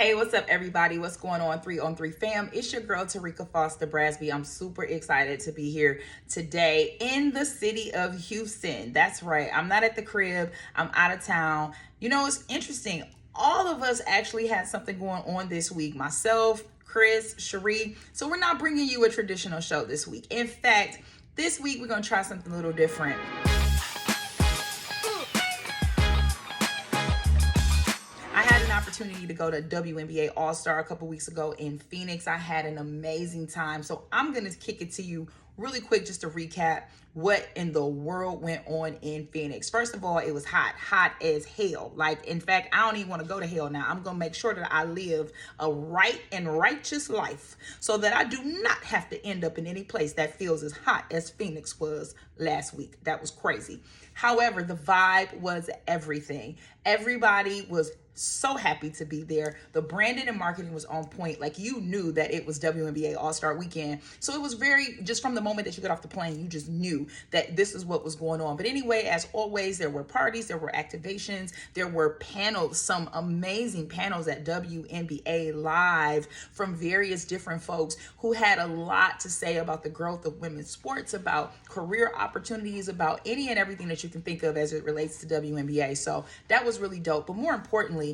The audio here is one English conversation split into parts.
Hey, what's up, everybody? What's going on, 3 on 3 fam? It's your girl, Terrika Foster-Brasby. I'm super excited to be here today in the city of Houston. That's right. I'm not at the crib. I'm out of town. You know, it's interesting. All of us actually had something going on this week. Myself, Chris, Sharí. So we're not bringing you a traditional show this week. In fact, this week we're going to try something a little different. Opportunity to go to WNBA All-Star a couple weeks ago in Phoenix. I had an amazing time. So I'm going to kick it to you really quick just to recap what in the world went on in Phoenix. First of all, it was hot as hell. Like, in fact, I don't even want to go to hell now. I'm going to make sure that I live a right and righteous life so that I do not have to end up in any place that feels as hot as Phoenix was last week. That was crazy. However, the vibe was everything. Everybody was so happy to be there. The branding and marketing was on point. Like, you knew that it was WNBA All-Star Weekend. So it was very, just from the moment that you got off the plane, you just knew that this is what was going on. But anyway, as always, there were parties, there were activations, there were panels, some amazing panels at WNBA Live from various different folks who had a lot to say about the growth of women's sports, about career opportunities, about any and everything that you can think of as it relates to WNBA. So that was really dope. But more importantly,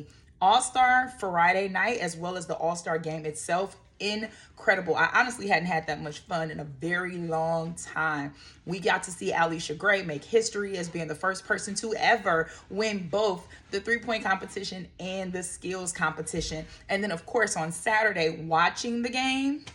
All-Star Friday night, as well as the All-Star game itself, incredible. I honestly hadn't had that much fun in a very long time. We got to see Allisha Gray make history as being the first person to ever win both the three-point competition and the skills competition. And then, of course, on Saturday, watching the game,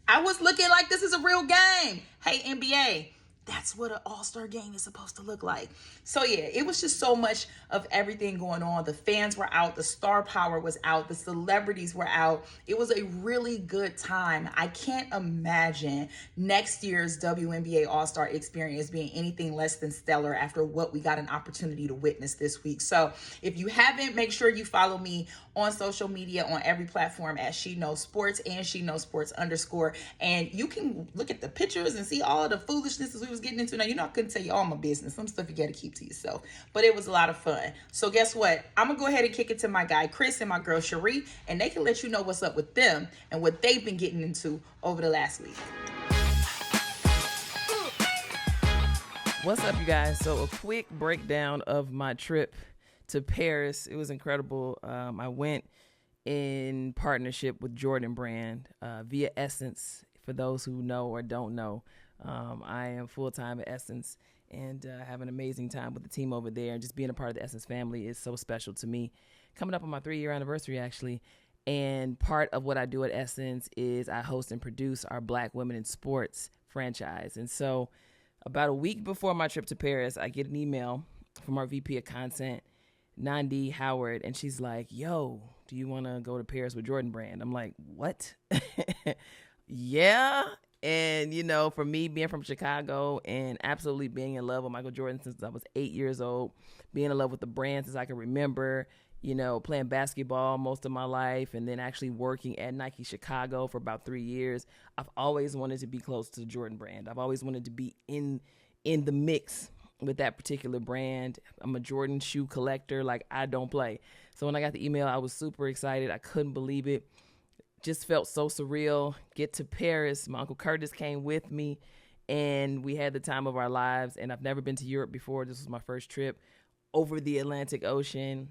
I was looking like this is a real game. Hey, NBA, that's what an all-star game is supposed to look like. So yeah, it was just so much of everything going on. The fans were out, the star power was out, the celebrities were out. It was a really good time. I can't imagine next year's WNBA All-Star experience being anything less than stellar after what we got an opportunity to witness this week. So if you haven't, make sure you follow me on social media on every platform at She Knows Sports and She Knows Sports _. And you can look at the pictures and see all of the foolishness we was getting into. Now, you know, I couldn't tell you all my business. Some stuff you got to keep to yourself. But it was a lot of fun. So guess what? I'm going to go ahead and kick it to my guy, Chris, and my girl, Sharí, and they can let you know what's up with them and what they've been getting into over the last week. What's up, you guys? So a quick breakdown of my trip to Paris. It was incredible. I went in partnership with Jordan Brand via Essence. For those who know or don't know, I am full-time at Essence and have an amazing time with the team over there. And just being a part of the Essence family is so special to me. Coming up on my 3-year anniversary, actually. And part of what I do at Essence is I host and produce our Black Women in Sports franchise. And so about a week before my trip to Paris, I get an email from our VP of Content, Nandi Howard, and she's like, yo, do you want to go to Paris with Jordan Brand? I'm like, what? Yeah. And, you know, for me being from Chicago and absolutely being in love with Michael Jordan since I was 8 years old, being in love with the brand since I can remember, you know, playing basketball most of my life and then actually working at Nike Chicago for about 3 years, I've always wanted to be close to the Jordan Brand. I've always wanted to be in the mix with that particular brand. I'm a Jordan shoe collector. Like, I don't play. So when I got the email, I was super excited. I couldn't believe it. Just felt so surreal. Get to Paris. My Uncle Curtis came with me, and we had the time of our lives. And I've never been to Europe before. This was my first trip over the Atlantic Ocean.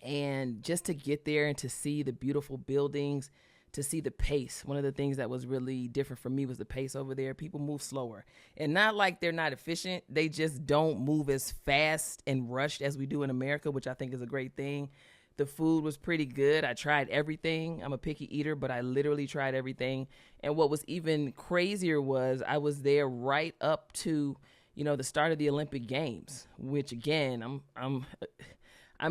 And just to get there and to see the beautiful buildings, to see the pace. One of the things that was really different for me was the pace over there. People move slower. And not like they're not efficient. They just don't move as fast and rushed as we do in America, which I think is a great thing. The food was pretty good. I tried everything. I'm a picky eater, but I literally tried everything. And what was even crazier was I was there right up to, you know, the start of the Olympic Games, which again, I'm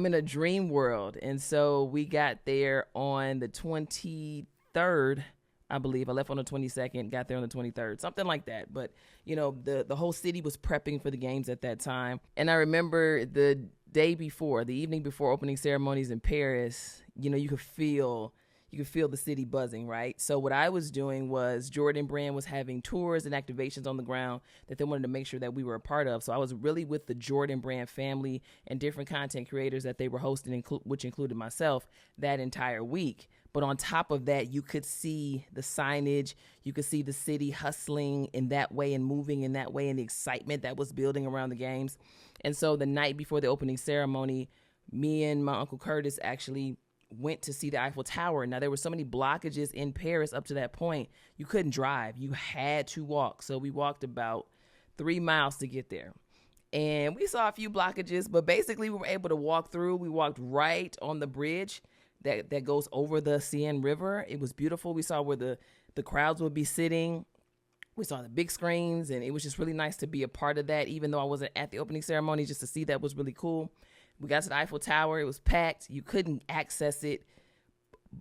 in a dream world. And so we got there on the 23rd, I believe. I left on the 22nd, got there on the 23rd, something like that. But, you know, the whole city was prepping for the games at that time. And I remember the day before, the evening before opening ceremonies in Paris, you know, you could feel you could feel the city buzzing, right? So what I was doing was Jordan Brand was having tours and activations on the ground that they wanted to make sure that we were a part of. So I was really with the Jordan Brand family and different content creators that they were hosting, which included myself, that entire week. But on top of that, you could see the signage, you could see the city hustling in that way and moving in that way, and the excitement that was building around the games. And so the night before the opening ceremony, me and my Uncle Curtis actually went to see the Eiffel Tower. Now, there were so many blockages in Paris up to that point, you couldn't drive. You had to walk. So we walked about 3 miles to get there. And we saw a few blockages, but basically we were able to walk through. We walked right on the bridge that goes over the Seine River. It was beautiful. We saw where the crowds would be sitting. We saw the big screens, and it was just really nice to be a part of that, even though I wasn't at the opening ceremony. Just to see that was really cool. We got to the Eiffel Tower. It was packed. You couldn't access it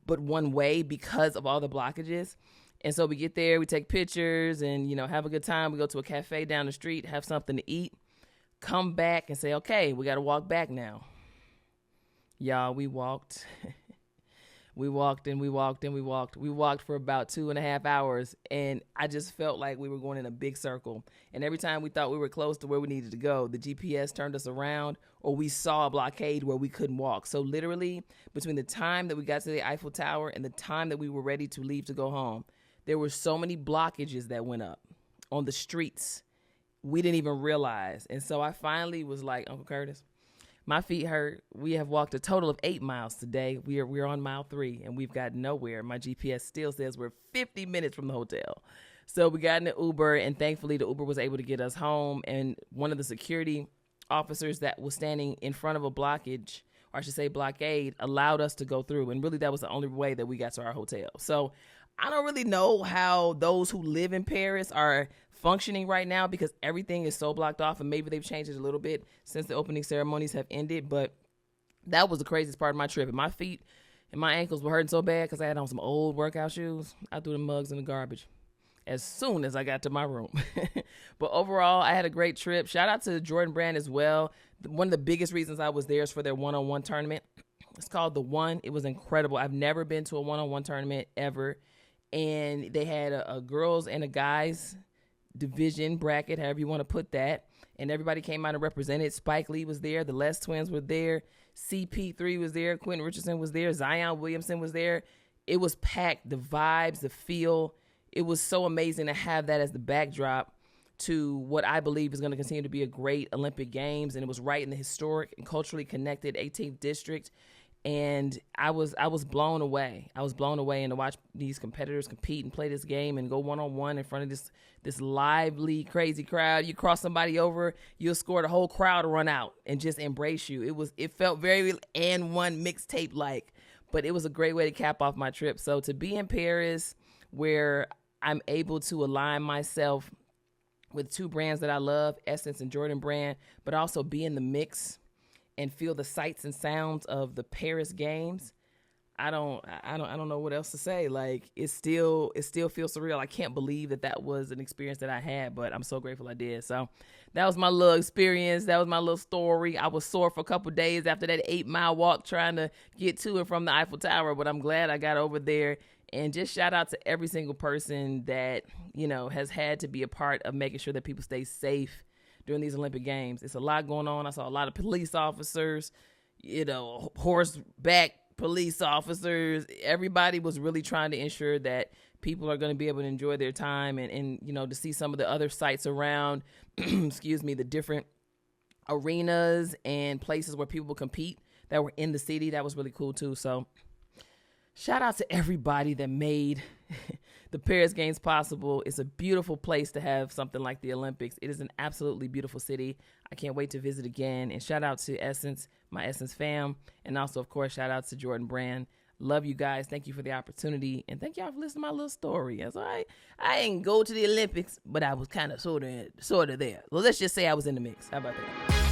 but one way because of all the blockages. And so we get there, we take pictures and, have a good time. We go to a cafe down the street, have something to eat, come back and say, okay, we got to walk back now. Y'all, we walked. We walked and we walked and we walked. We walked for about 2.5 hours, and I just felt like we were going in a big circle. And every time we thought we were close to where we needed to go, the GPS turned us around, or we saw a blockade where we couldn't walk. So literally, between the time that we got to the Eiffel Tower and the time that we were ready to leave to go home, there were so many blockages that went up on the streets. We didn't even realize. And so I finally was like, Uncle Curtis, my feet hurt. We have walked a total of 8 miles today. We're on mile 3, and we've got nowhere. My GPS still says we're 50 minutes from the hotel. So we got in the Uber, and thankfully the Uber was able to get us home. And one of the security officers that was standing in front of a blockage, or I should say blockade, allowed us to go through. And really that was the only way that we got to our hotel. So I don't really know how those who live in Paris are functioning right now, because everything is so blocked off, and maybe they've changed it a little bit since the opening ceremonies have ended. But that was the craziest part of my trip. And my feet and my ankles were hurting so bad because I had on some old workout shoes. I threw the mugs in the garbage as soon as I got to my room. But overall, I had a great trip. Shout out to Jordan Brand as well. One of the biggest reasons I was there is for their one-on-one tournament. It's called The One. It was incredible. I've never been to a one-on-one tournament ever. And they had a girls and a guys division bracket, however you want to put that. And everybody came out and represented. Spike Lee was there. The Les Twins were there. CP3 was there. Quentin Richardson was there. Zion Williamson was there. It was packed. The vibes, the feel. It was so amazing to have that as the backdrop to what I believe is going to continue to be a great Olympic Games. And it was right in the historic and culturally connected 18th District. And I was blown away. I was blown away, and to watch these competitors compete and play this game and go one-on-one in front of this lively, crazy crowd. You cross somebody over, you'll score the whole crowd to run out and just embrace you. It felt very And One mixtape like, but it was a great way to cap off my trip. So to be in Paris, where I'm able to align myself with two brands that I love, Essence and Jordan Brand, but also be in the mix and feel the sights and sounds of the Paris Games, I don't know what else to say. Like, it still feels surreal. I can't believe that was an experience that I had, but I'm so grateful I did. So that was my little experience. That was my little story. I was sore for a couple of days after that 8-mile walk trying to get to and from the Eiffel Tower, but I'm glad I got over there. And just shout out to every single person that, has had to be a part of making sure that people stay safe during these Olympic Games. It's a lot going on. I saw a lot of police officers, horseback police officers. Everybody was really trying to ensure that people are going to be able to enjoy their time and to see some of the other sites around, the different arenas and places where people compete that were in the city. That was really cool too. So shout out to everybody that made the Paris Games possible. It's a beautiful place to have something like the Olympics. It is an absolutely beautiful city. I can't wait to visit again. And shout out to Essence, my Essence fam. And also, of course, shout out to Jordan Brand. Love you guys. Thank you for the opportunity. And thank y'all for listening to my little story. That's all right. I didn't go to the Olympics, but I was kind of sort of there. Well, let's just say I was in the mix. How about that?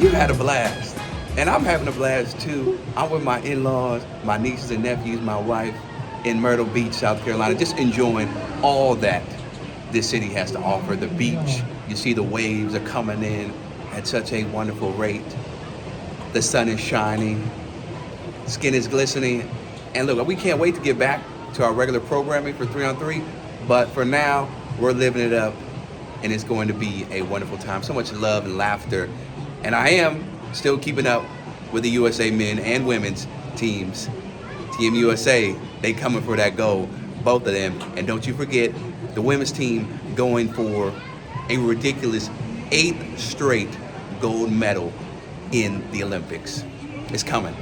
You had a blast. And I'm having a blast too. I'm with my in-laws, my nieces and nephews, my wife in Myrtle Beach, South Carolina, just enjoying all that this city has to offer. The beach, you see the waves are coming in at such a wonderful rate. The sun is shining. Skin is glistening. And look, we can't wait to get back to our regular programming for 3-on-3. But for now, we're living it up, and it's going to be a wonderful time. So much love and laughter. And I am still keeping up with the USA men and women's teams. Team USA, they coming for that gold, both of them. And don't you forget, the women's team going for a ridiculous 8th straight gold medal in the Olympics. It's coming.